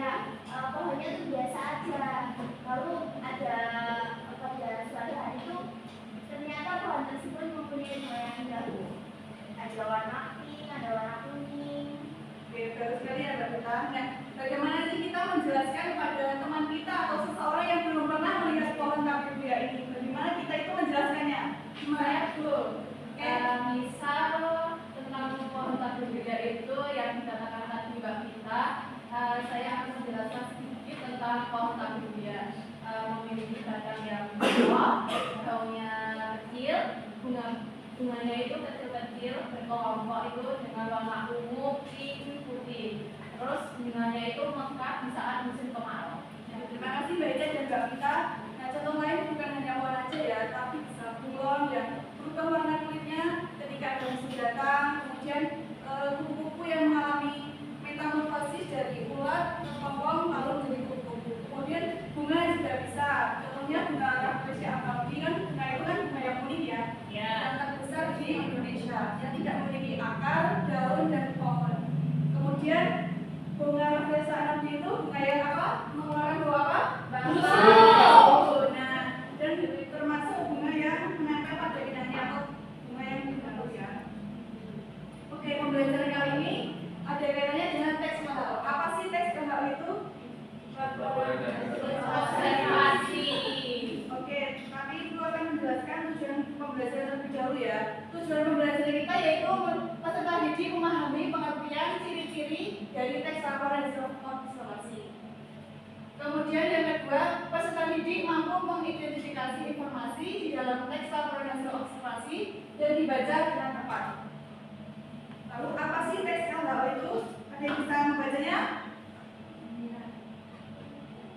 ya pohonnya tuh biasa aja. Lalu ada pada suatu hari itu ternyata pohon tersebut mempunyai bunga yang indah. Ada warna pink, ada warna kuning. Oke, bagus sekali ya Mbak Duta. Nah, bagaimana sih kita menjelaskan pada teman kita atau seseorang yang belum pernah melihat pohon tabebuya ini? Bagaimana kita itu menjelaskannya? Gimana Bu? Misal tentang pohon tabebuya itu yang dikatakan tadi Mbak Vita, saya akan menjelaskan sedikit tentang pohon tabebuya. Memiliki batang yang besar, daunnya kecil, bunganya itu kecil-kecil, berkelompok itu dengan warna ungu, pink, putih. Terus bunganya itu mekar di saat musim kemarau. Terima kasih Mbak Ica dan Mbak Vita. Nah, contoh lain bukan hanya pohon aja ya, tapi bisa bunglon yang berubah warna kulitnya ketika ada musim datang. Kemudian kupu-kupu yang mengalami metamorfosis dari ulat ke kepompong lalu menjadi kupu-kupu. Kemudian bunga juga bisa, contohnya bunga rafflesia apalagi kan bunga itu kan bunga yang unik ya, yang terbesar di Indonesia yang tidak memiliki akar, daun dan pohon. Kemudian bunga rafflesia anabdi itu bunga yang apa? Mengeluarkan bau apa? Bau. Nah, dan termasuk bunga yang menempel pada inangnya atau bunga yang dibentuk ya. Oke, pembelajaran kali ini ada kaitannya dengan teks galau. Apa sih teks galau itu? Observasi. Oke, kami itu akan menjelaskan tujuan pembelajaran terlebih dahulu ya. Tujuan pembelajaran kita yaitu peserta didik memahami pengertian ciri-ciri dari teks laporan hasil observasi. Kemudian yang kedua, peserta didik mampu mengidentifikasi informasi di dalam teks laporan hasil observasi dan dibaca dengan tepat. Lalu apa sih teks galau itu? Ada yang bisa membacanya?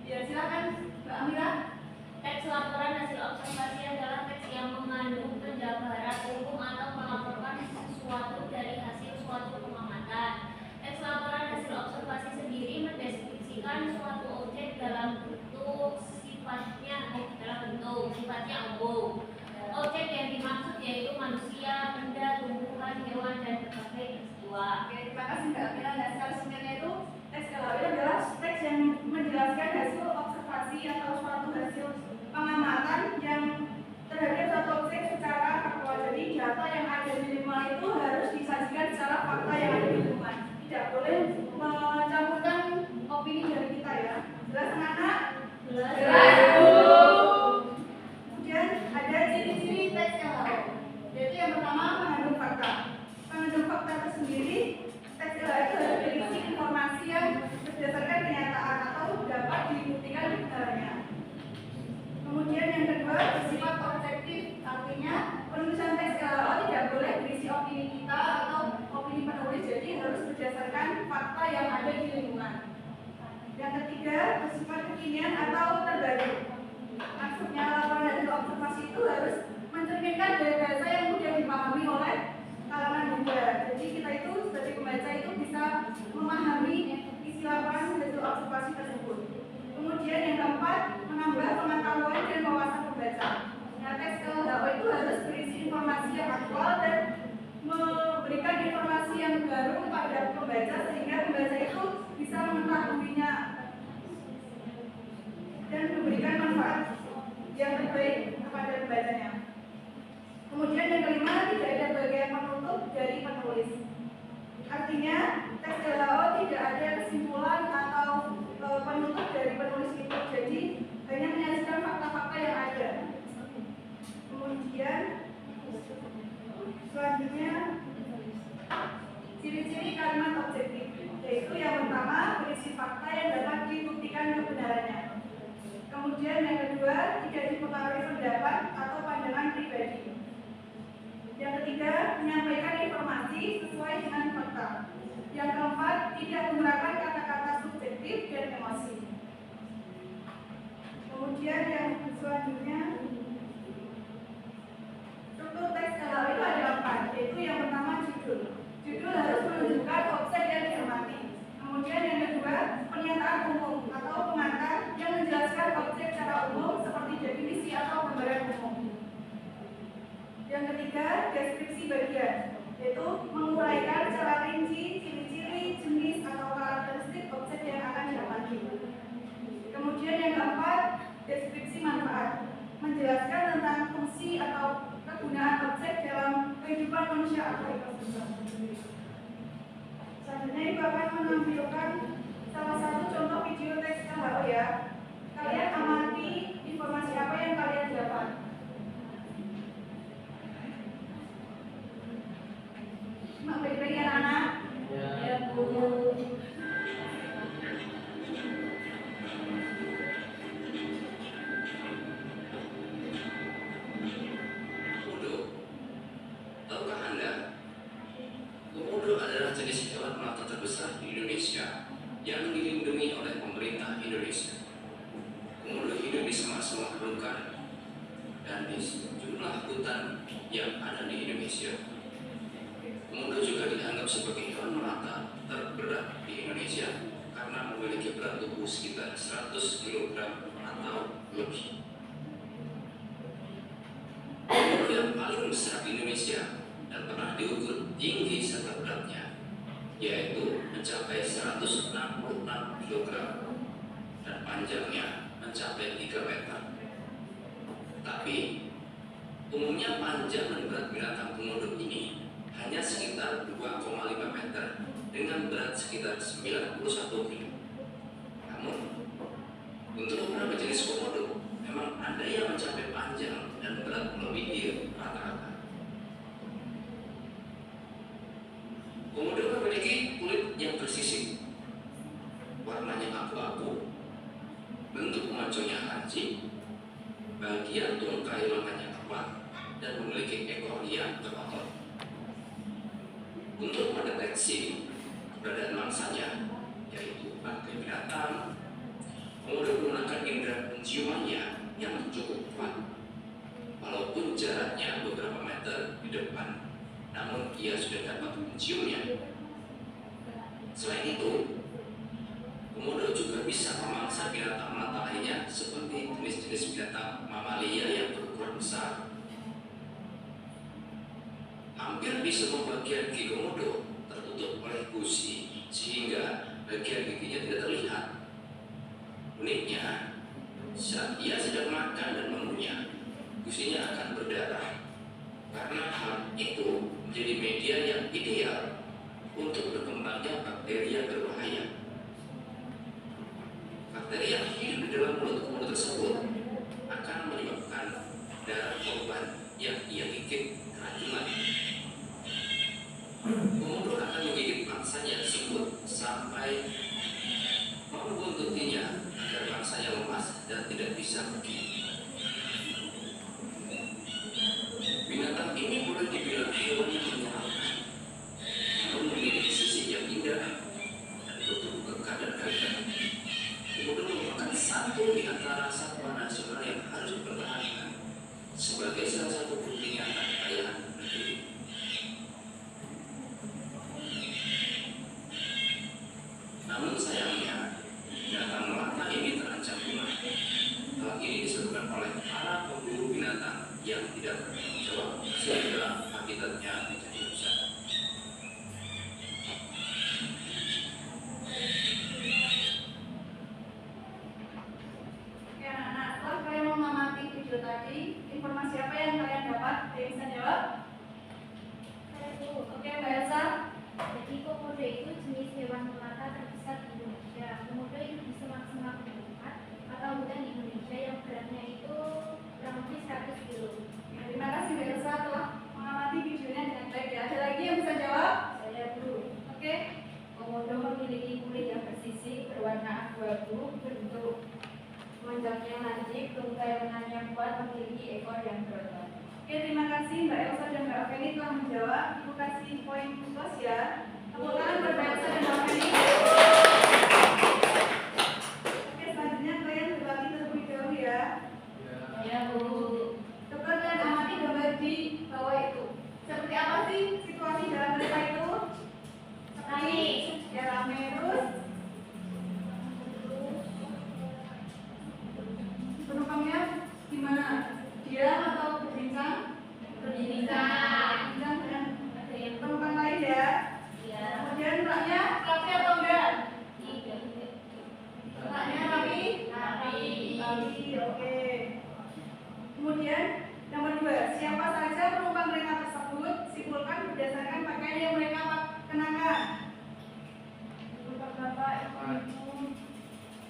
Ya, silakan Mbak Amira. Teks laporan hasil observasi adalah teks yang mengandung penjabaran umum atau melaporkan sesuatu dari hasil suatu pengamatan. Teks laporan hasil observasi sendiri mendeskripsikan suatu objek dalam bentuk sifatnya umum. Objek yang dimaksud yaitu manusia, benda, tumbuhan, hewan, dan berbagai peristiwa. Oke, terima kasih Mbak Amira. Nah, secara singkatnya itu teks galau itu adalah teks yang menjelaskan hasil observasi atau suatu hasil pengamatan yang terhadap suatu objek secara faktual. Jadi data yang ada di lingkungan itu harus disajikan secara fakta yang ada di lingkungan. Tidak boleh mencampurkan opini dari kita ya. Jelas anak-anak? Jelas Bu. Kemudian ada ciri-ciri teks galau. Yaitu yang pertama mengandung fakta. Mengandung fakta itu sendiri, teks galau itu harus berisi informasi yang berdasarkan kenyataan atau dapat dibuktikan kebenarannya. Kemudian yang kedua bersifat objektif, artinya penulisan teks galau tidak boleh berisi opini kita atau opini penulis, jadi harus berdasarkan fakta yang ada di lingkungan. Yang ketiga bersifat kekinian atau terbaru. Maksudnya laporan hasil observasi itu harus mencerminkan gaya bahasa yang mudah dipahami oleh kalangan muda. Jadi kita itu sebagai pembaca itu bisa memahami isi laporan hasil observasi tersebut. Kemudian yang keempat, menambah pengetahuan dan wawasan pembaca. Nah, teks galau itu harus berisi informasi yang aktual dan memberikan informasi yang baru kepada pembaca sehingga pembaca itu bisa mengetahuinya dan memberikan manfaat yang terbaik kepada pembacanya. Kemudian yang kelima, tidak ada bagian penutup dari penulis. Artinya, teks galau tidak ada kesimpulan atau penutup dari penulis itu, jadi hanya menyajikan fakta-fakta yang ada. Kemudian selanjutnya ciri-ciri kalimat objektif, yaitu yang pertama berisi fakta yang dapat dibuktikan kebenarannya. Kemudian yang kedua tidak dipengaruhi pendapat atau pandangan pribadi. Yang ketiga menyampaikan informasi sesuai dengan fakta. Yang keempat tidak menggunakan kata-kata subjektif dan emosi. Kemudian yang selanjutnya struktur teks galau itu ada 4, yaitu yang pertama judul. Judul harus menunjukkan objek yang dicermati. Kemudian yang kedua pernyataan umum atau pengantar yang menjelaskan objek secara umum seperti definisi atau gambaran umum. Yang ketiga deskripsi bagian, yaitu menguraikan secara rinci ciri-ciri, jenis atau karakteristik objek yang akan diamati. Kemudian yang keempat, deskripsi manfaat, menjelaskan tentang fungsi atau kegunaan objek dalam kehidupan manusia atau ekosistem. Selanjutnya Ibu akan menampilkan salah satu contoh video teks KHO ya. Kalian amati informasi apa yang kalian dapat. Mak baik-baik ya anak-anak? Ya, Bu. Tahukah Anda, komodo adalah jenis hewan melata terbesar di Indonesia yang dilindungi oleh pemerintah Indonesia. Komodo hidup di semak-semak belukar dan di sejumlah hutan yang ada di Indonesia. Komodo juga dianggap sebagai hewan melata terberat di Indonesia karena memiliki berat tubuh sekitar 100 kg atau lebih. Komodo yang paling besar di Indonesia dan pernah diukur tinggi serta beratnya, yaitu mencapai 166 kg dan panjangnya mencapai 3 meter. Tapi umumnya panjang dan berat binatang komodo ini hanya sekitar 2,5 meter dengan berat sekitar 91 kg. Namun untuk beberapa jenis komodo memang ada yang mencapai panjang dan berat melebihi rata-rata. Komodo memiliki kulit yang bersisik, warnanya abu-abu, bentuk maconya lancip, bagian tungkai lengannya kuat, dan memiliki ekor yang berotot. Untuk mendeteksi keberadaan mangsanya, yaitu bangkai binatang, komodo menggunakan indera penciumannya yang cukup kuat. Walaupun jaraknya beberapa meter di depan, namun ia sudah dapat menciumnya. Selain itu, komodo juga bisa memangsa binatang melata lainnya seperti jenis-jenis binatang mamalia yang berukuran besar. Hampir di semua bagian gigi komodo tertutup oleh gusi sehingga bagian giginya tidak terlihat. Uniknya, saat ia sedang makan dan mengunyah, gusinya akan berdarah. Karena hal itu menjadi media yang ideal untuk berkembangnya bakteri yang berbahaya. Bakteri yang hidup di dalam mulut komodo tersebut akan menyebabkan darah korban yang ia gigit keracunan. Komodo akan menggigit mangsanya tersebut sampai membuntutinya agar mangsanya lemas dan tidak bisa pergi. Binatang ini boleh dibilang hewan yang menyeramkan, namun memiliki sisi yang indah dan bertubuh kekar dan gagah. Komodo merupakan satu di antara satwa nasional yang harus dipertahankan sebagai salah satu bukti nyata kekayaan negeri. Namun sayangnya, binatang melata ini terancam punah. Hal ini disebabkan oleh para pemburu binatang yang tidak bertanggung jawab sehingga habitatnya menjadi rusak. Oke anak-anak, setelah kalian mengamati video tadi, informasi apa yang kalian dapat? Ada yang bisa jawab? Oke Mbak Elsa. Jadi komodo itu jenis hewan melata terbesar di Indonesia. Komodo hidup di semak-semak belukar atau hutan di Indonesia yang beratnya itu kurang lebih 100 kg. Terima kasih Mbak Elsa telah mengamati videonya dengan baik ya. Ada lagi yang bisa jawab? Saya, Bu. Oke. Komodo memiliki kulit yang bersisik, berwarna abu-abu, bentuk monjangnya lancip, tungkai lengannya kuat, memiliki ekor yang berotot. Oke, terima kasih Mbak Elsa dan Mbak Feni telah menjawab. Ibu kasih poin plus ya. Tepuk tangan buat Mbak Elsa dan Mbak Feni. Oke, selanjutnya kalian berbagi terlebih dahulu ya. Ya, Bu. Coba kalian amati gambar di bawah itu. Seperti apa sih situasi dalam kereta itu? Rame. Ya rame terus. Penumpangnya gimana? Diam atau berbincang? Berbincang. Bincang dengan penumpang lain ya. Ya. Kemudian klapnya atau enggak? Oke. Kemudian nomor 2, siapa saja penumpang kereta tersebut? Simpulkan berdasarkan pakaian yang mereka kenakan. Bapak-bapak, ibu-ibu,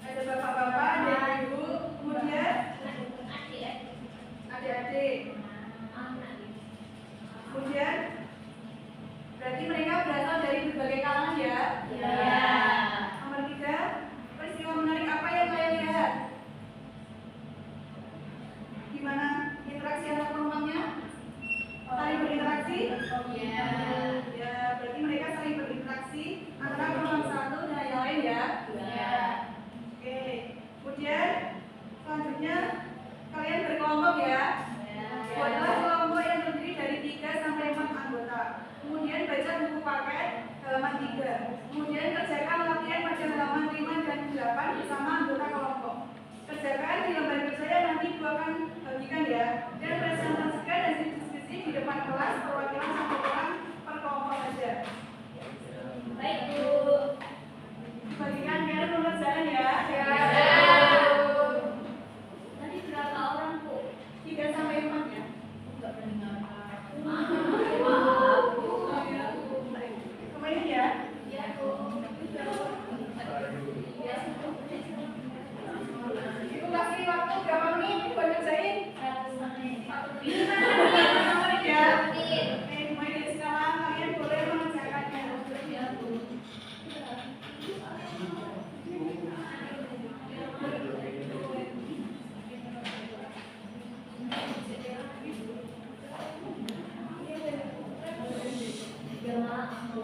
ada bapak-bapak, ada ibu, kemudian adik-adik. Kemudian berarti mereka berasal dari berbagai kalangan ya? Ya. Nomor 3, peristiwa menarik apa yang kalian lihat? Gimana interaksi antar penumpangnya? Saling berinteraksi? Ya. Ya, berarti mereka saling berinteraksi antara penumpang satu dan yang lain ya? Ya. Oke. Kemudian selanjutnya kalian berkelompok ya? Buatlah kelompok yang terdiri dari 3 sampai 4 anggota. Kemudian baca buku paket halaman 3. Kemudian kerjakan latihan pada halaman 5 dan 8 bersama anggota kelompok. Kerjakan di lembar kerja yang nanti Ibu akan bagikan ya. Dan presentasikan hasil diskusi di depan kelas perwakilan 1 orang per kelompok saja. Baik, Bu. Bagikan ya pengerjaan ya. Tadi berapa orang, Bu? 3 sampai 4 ya. Maaf, Bu. Kemarin ya. Ya, Bu. Ibu kasih waktu berapa menit buat ngerjain? 100 menit. 1 menit ya. Menit. Oke, mulai dari sekarang kalian boleh mengerjakannya. Ya, Bu.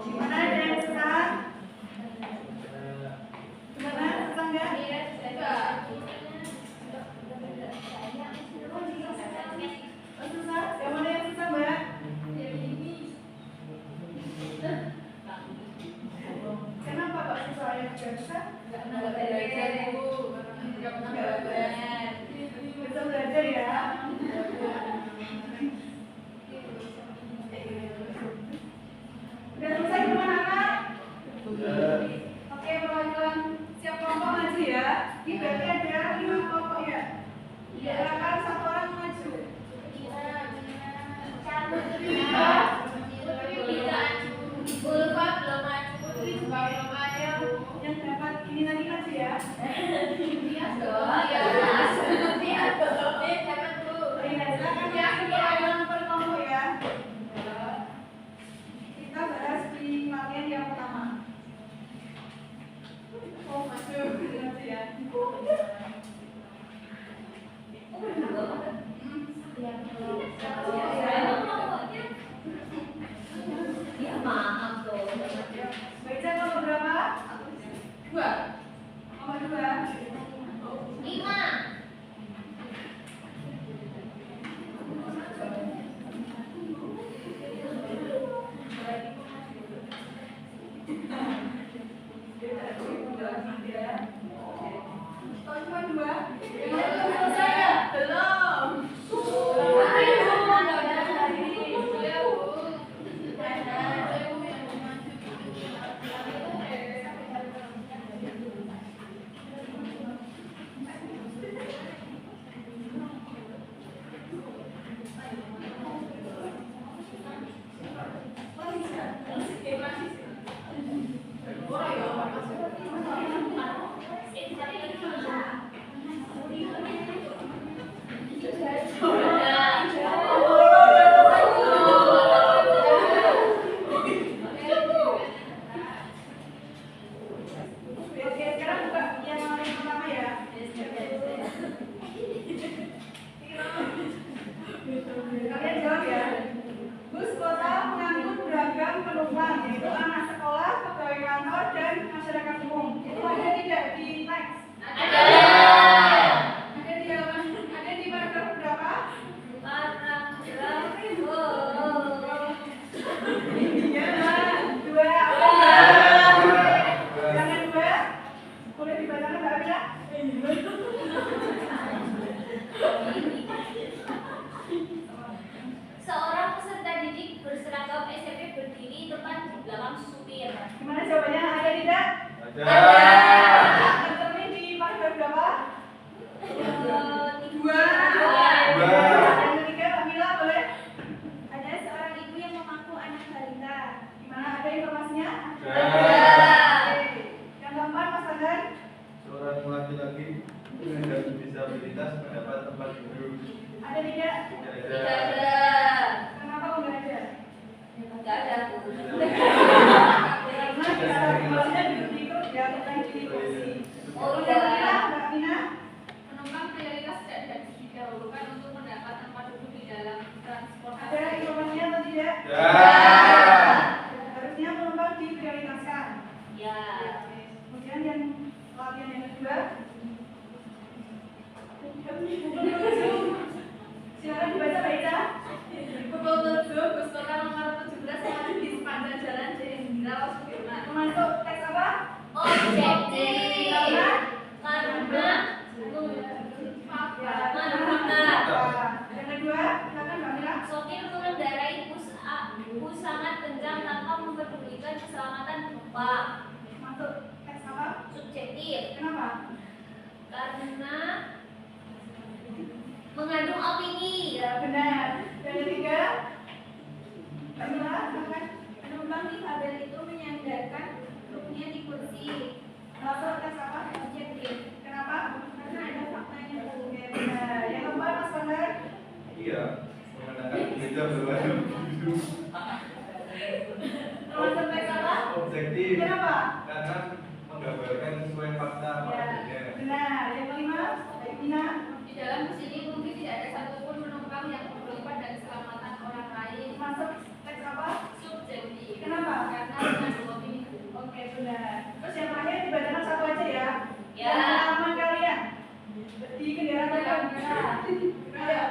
Gimana, ada yang susah? Gimana, susah nggak? Oh, susah? Yang mana yang susah, Mbak? Kenapa Pak susah? Yang nggak susah? Bisa belajar ya. Udah selesai semua anak? Oke, perwakilan siap kelompok maju ya. Ini berarti ada 5 kelompok ya. Silakan 1 orang maju. Yang dapat ini lagi maju ya. Iya, silakan ya. Perwakilan per kelompok ya. Kita bahas di latihan yang pertama. Oh, maju. Maju ya. Ya, maaf, Bu. Baca nomor berapa? 2. Nomor 2. 5. Kau cuma 2? Yang lain belum selesai ya? Belum. Oke, sekarang buka yang pertama ya. Kalian jawab ya. Bus kota mengangkut beragam penumpang, yaitu anak sekolah, pegawai kantor, dan masyarakat umum. Itu ada tidak di teks? Ada. Ada di halaman, ada di paragraf berapa? Iya, 2. Jangan 2. Boleh dibacakan Mbak Abila? Seorang peserta didik berseragam SMP berdiri tepat di belakang supir. Gimana jawabannya? Ada tidak? Ada. Tercermin di paragraf berapa? orang laki-laki dengan disabilitas mendapat tempat duduk. Ada tidak? Tidak Tidak ada. ada. Kenapa kok nggak ada? Tidak ada, Bu. Karena disabilitasnya duduk ya, bukan di kursi. Oh, Mbak iya. Mina, Mbak Mina, Penumpang prioritas tidak didahulukan untuk mendapat tempat duduk di dalam transportasi. ada informasinya atau tidak? Ya. Harusnya penumpang diprioritaskan. Ya. Kemudian yang latihan yang kedua, silakan dibaca baca. Pukul 7, bus kota nomor 17 melaju di sepanjang jalan Jenderal Sudirman. Masuk teks apa? Objektif. Karena yang kedua, silakan Mbak Mira. sopir mengendarai bus sangat kencang tanpa memperdulikan keselamatan penumpang. Masuk teks apa? Subjektif Kenapa? karena mengandung opini. Ya benar. Yang ketiga, Mbak Mira, silakan. Penumpang difabel itu menyandarkan truknya di kursi. Masuk teks apa? Objektif. Kenapa? Karena ada faktanya, Bu. Oke, benar. Yang keempat, Mas Pandar. Iya. Mengenakan hijab berwarna biru. Masuk teks apa? Objektif. Kenapa? Karena menggambarkan sesuai fakta apa Ya, adanya. benar. Yang kelima, Mbak Mina. Di dalam bus ini mungkin tidak ada satupun penumpang yang terlibat dan keselamatan orang lain. Masuk teks apa? Subjektif. Kenapa? Karena mengandung opini. Oke, benar. Terus yang terakhir dibacakan satu aja ya. Ya. Yang pengalaman kalian di kendaraan apa? Ayo.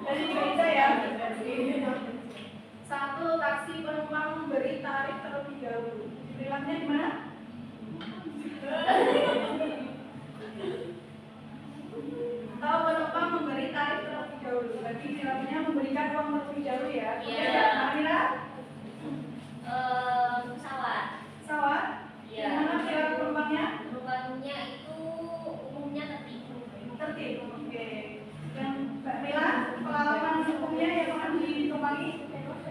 Dari gereja ya. Satu, taksi penumpang memberi tarif terlebih dahulu. Perilakunya di mana? Atau penumpang memberi tarif terlebih dahulu. Berarti perilakunya memberikan uang terlebih dahulu ya. Iya. Amira, Pesawat. pesawat. Iya. Gimana perilaku penumpangnya? Penumpangnya itu umumnya tertipu. Tertib. Oke. Yang Mbak Mila, pengalaman sebelumnya yang pernah ditumpangi?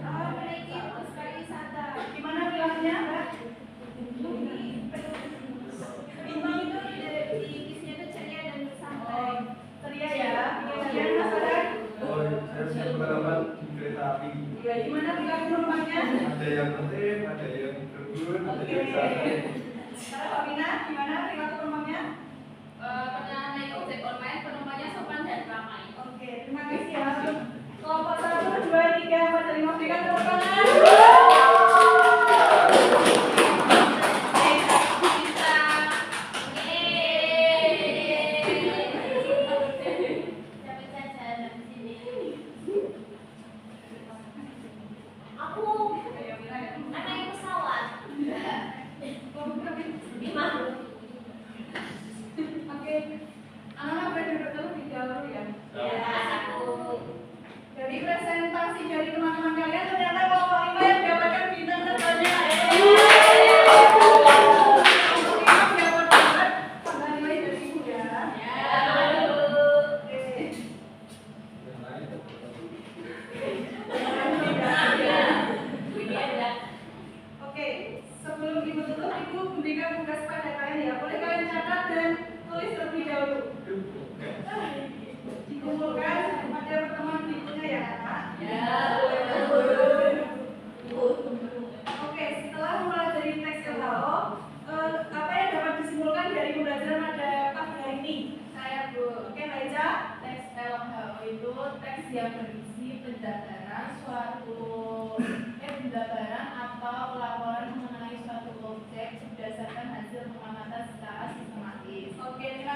Menaiki bus pariwisata. Gimana perilakunya, Mbak? Penumpang itu di bisnya itu ceria dan bersantai. Ceria ya. Kemudian Mas Adar, Oh, saya punya pengalaman di kereta api. gimana perilaku penumpangnya? Ada yang penting, ada yang berbun, ada yang santai. Sekarang Mbak Mina, gimana perilaku penumpangnya? Pernah naik ojek online, penumpangnya sopan dan ramai. Oke, terima kasih ya. Kelompok 1, 2, 3, 4, 5, berikan tepuk tangan. Bisa. Dapat jajan di sini. Aku Ayo, Mila ya. naik pesawat. Lima. Oke. Anak-anak boleh duduk terlebih dahulu ya. Ya, aku. Dari presentasi dari teman-teman kalian ternyata kelompok 5 yang mendapatkan bintang terbanyak. Siapa dapat penghargaan dari Ibu ya? Oke. Oke, sebelum Ibu tutup, Ibu memberikan tugas pada kalian ya. Boleh kalian catat dan tulis terlebih dahulu. Dikumpulkan pada pertemuan berikutnya ya, Kak. Oke, setelah mempelajari teks LHO, apa yang dapat disimpulkan dari pembelajaran pada pagi hari ini? Saya, Bu. Oke, Laiza. Teks LHO itu teks yang berisi penjabaran penjabaran atau laporan mengenai suatu objek berdasarkan hasil pengamatan secara sistematis. Oke, terima